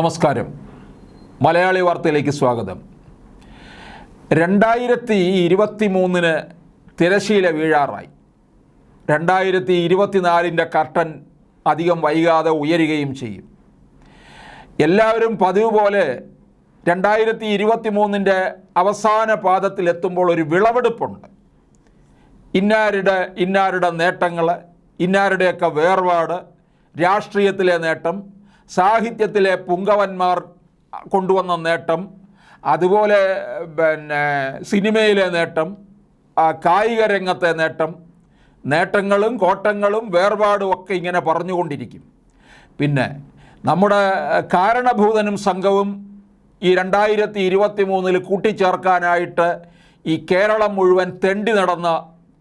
നമസ്കാരം. മലയാളി വാർത്തയിലേക്ക് സ്വാഗതം. 2023 തിരശ്ശീല വീഴാറായി. 2024 കർട്ടൻ അധികം വൈകാതെ ഉയരുകയും ചെയ്യും. എല്ലാവരും പതിവ് പോലെ 2023 അവസാന പാദത്തിലെത്തുമ്പോൾ ഒരു വിളവെടുപ്പുണ്ട്. ഇന്നാരുടെ നേട്ടങ്ങൾ, ഇന്നാരുടെയൊക്കെ വേർപാട്, രാഷ്ട്രീയത്തിലെ നേട്ടം, സാഹിത്യത്തിലെ പുങ്കവന്മാർ കൊണ്ടുവന്ന നേട്ടം, അതുപോലെ സിനിമയിലെ നേട്ടം, കായിക രംഗത്തെ നേട്ടങ്ങളും കോട്ടങ്ങളും വേർപാടും ഒക്കെ ഇങ്ങനെ പറഞ്ഞുകൊണ്ടിരിക്കും. പിന്നെ നമ്മുടെ കാരണഭൂതനും സംഘവും ഈ 2023 കൂട്ടിച്ചേർക്കാനായിട്ട് ഈ കേരളം മുഴുവൻ തെണ്ടി നടന്ന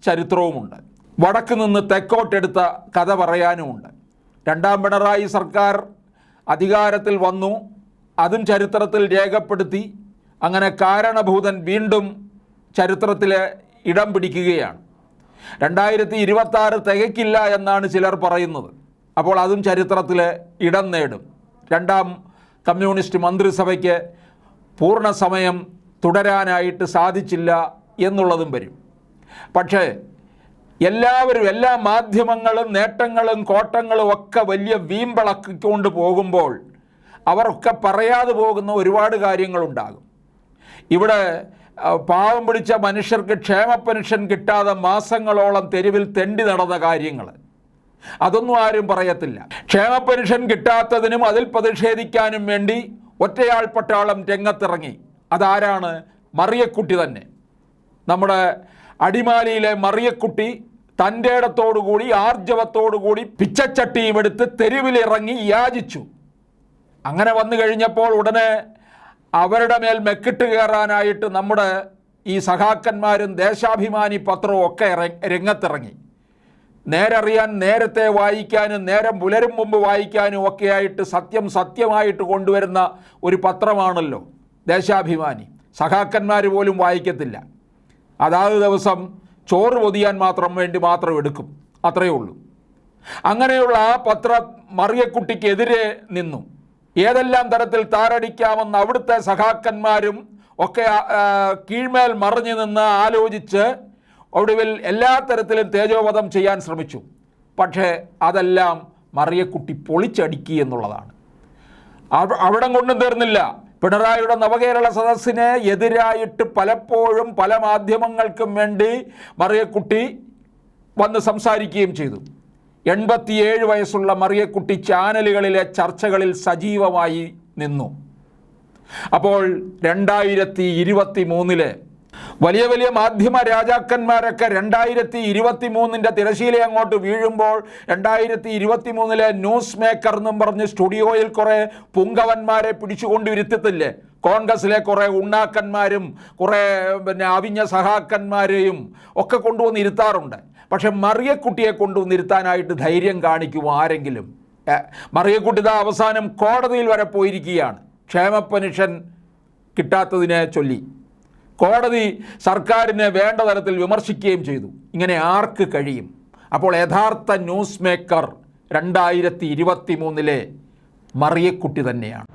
ചരിത്രവുമുണ്ട്. വടക്ക് നിന്ന് തെക്കോട്ടെടുത്ത കഥ പറയാനുമുണ്ട്. രണ്ടാം പിണറായി സർക്കാർ അധികാരത്തിൽ വന്നു, അതും ചരിത്രത്തിൽ രേഖപ്പെടുത്തി. അങ്ങനെ കാരണഭൂതൻ വീണ്ടും ചരിത്രത്തിൽ ഇടം പിടിക്കുകയാണ്. 2026 തികയ്ക്കില്ല എന്നാണ് ചിലർ പറയുന്നത്. അപ്പോൾ അതും ചരിത്രത്തിൽ ഇടം നേടും. രണ്ടാം കമ്മ്യൂണിസ്റ്റ് മന്ത്രിസഭയ്ക്ക് പൂർണ്ണസമയം തുടരാനായിട്ട് സാധിച്ചില്ല എന്നുള്ളതും വരും. പക്ഷേ എല്ലാവരും, എല്ലാ മാധ്യമങ്ങളും നേട്ടങ്ങളും കോട്ടങ്ങളും ഒക്കെ വലിയ വീമ്പിളക്കിക്കൊണ്ട് പോകുമ്പോൾ അവരൊക്കെ പറയാതെ പോകുന്ന ഒരുപാട് കാര്യങ്ങളുണ്ടാകും. ഇവിടെ പാവം പിടിച്ച മനുഷ്യർക്ക് ക്ഷേമ പെൻഷൻ കിട്ടാതെ മാസങ്ങളോളം തെരുവിൽ തെണ്ടി നടന്ന കാര്യങ്ങൾ, അതൊന്നും ആരും പറയത്തില്ല. ക്ഷേമ പെൻഷൻ കിട്ടാത്തതിനും അതിൽ പ്രതിഷേധിക്കാനും വേണ്ടി ഒറ്റയാൾ പട്ടാളം രംഗത്തിറങ്ങി. അതാരാണ്? മറിയക്കുട്ടി തന്നെ. നമ്മുടെ അടിമാലിയിലെ മറിയക്കുട്ടി തൻ്റെ ഇടത്തോടുകൂടി ആർജവത്തോടുകൂടി പിച്ചച്ചട്ടിയും എടുത്ത് തെരുവിലിറങ്ങി യാചിച്ചു. അങ്ങനെ വന്നു കഴിഞ്ഞപ്പോൾ ഉടനെ അവരുടെ മേൽ മെക്കിട്ട് കയറാനായിട്ട് നമ്മുടെ ഈ സഖാക്കന്മാരും ദേശാഭിമാനി പത്രവും ഒക്കെ രംഗത്തിറങ്ങി. നേരറിയാൻ, നേരത്തെ വായിക്കാനും നേരം പുലരും മുമ്പ് വായിക്കാനും ഒക്കെയായിട്ട് സത്യമായിട്ട് കൊണ്ടുവരുന്ന ഒരു പത്രമാണല്ലോ ദേശാഭിമാനി. സഖാക്കന്മാർ പോലും വായിക്കത്തില്ല. അതാത് ദിവസം ചോറ് പൊതിയാൻ മാത്രം എടുക്കും, അത്രയേ ഉള്ളൂ. അങ്ങനെയുള്ള ആ പത്രം മറിയക്കുട്ടിക്കെതിരെ നിന്നു. ഏതെല്ലാം തരത്തിൽ താറടിക്കാമെന്ന് അവിടുത്തെ സഖാക്കന്മാരും ഒക്കെ കീഴ്മേൽ മറിഞ്ഞു നിന്ന് ആലോചിച്ച് ഒടുവിൽ എല്ലാ തരത്തിലും തേജോവധം ചെയ്യാൻ ശ്രമിച്ചു. പക്ഷേ അതെല്ലാം മറിയക്കുട്ടി പൊളിച്ചടുക്കി എന്നുള്ളതാണ്. അവിടം കൊണ്ടും തീർന്നില്ല. പിണറായിയുടെ നവകേരള സദസ്സിന് എതിരായിട്ട് പലപ്പോഴും പല മാധ്യമങ്ങൾക്കും വേണ്ടി മറിയക്കുട്ടി വന്ന് സംസാരിക്കുകയും ചെയ്തു. 87 വയസ്സുള്ള മറിയക്കുട്ടി ചാനലുകളിലെ ചർച്ചകളിൽ സജീവമായി നിന്നു. അപ്പോൾ 2023 വലിയ മാധ്യമ രാജാക്കന്മാരൊക്കെ 2023 തിരശ്ശീല അങ്ങോട്ട് വീഴുമ്പോൾ 2023 ന്യൂസ് മേക്കർ എന്നും പറഞ്ഞ് സ്റ്റുഡിയോയിൽ കുറേ പുങ്കവന്മാരെ പിടിച്ചുകൊണ്ട് ഇരുത്തത്തില്ലേ? കോൺഗ്രസിലെ കുറേ ഉണ്ണാക്കന്മാരും കുറേ അവിഞ്ഞ സഹാക്കന്മാരെയും ഒക്കെ കൊണ്ടുവന്ന് ഇരുത്താറുണ്ട്. പക്ഷെ മറിയക്കുട്ടിയെ കൊണ്ടുവന്നിരുത്താനായിട്ട് ധൈര്യം കാണിക്കുമോ ആരെങ്കിലും? മറിയക്കുട്ടി അവസാനം കോടതിയിൽ വരെ പോയിരിക്കുകയാണ്. ക്ഷേമ പെൻഷൻ കിട്ടാത്തതിനെ ചൊല്ലി കോടതി സർക്കാരിനെ വേണ്ട തരത്തിൽ വിമർശിക്കുകയും ചെയ്തു. ഇങ്ങനെ ആർക്ക് കഴിയും? അപ്പോൾ യഥാർത്ഥ ന്യൂസ് മേക്കർ 2023 മറിയക്കുട്ടി തന്നെയാണ്.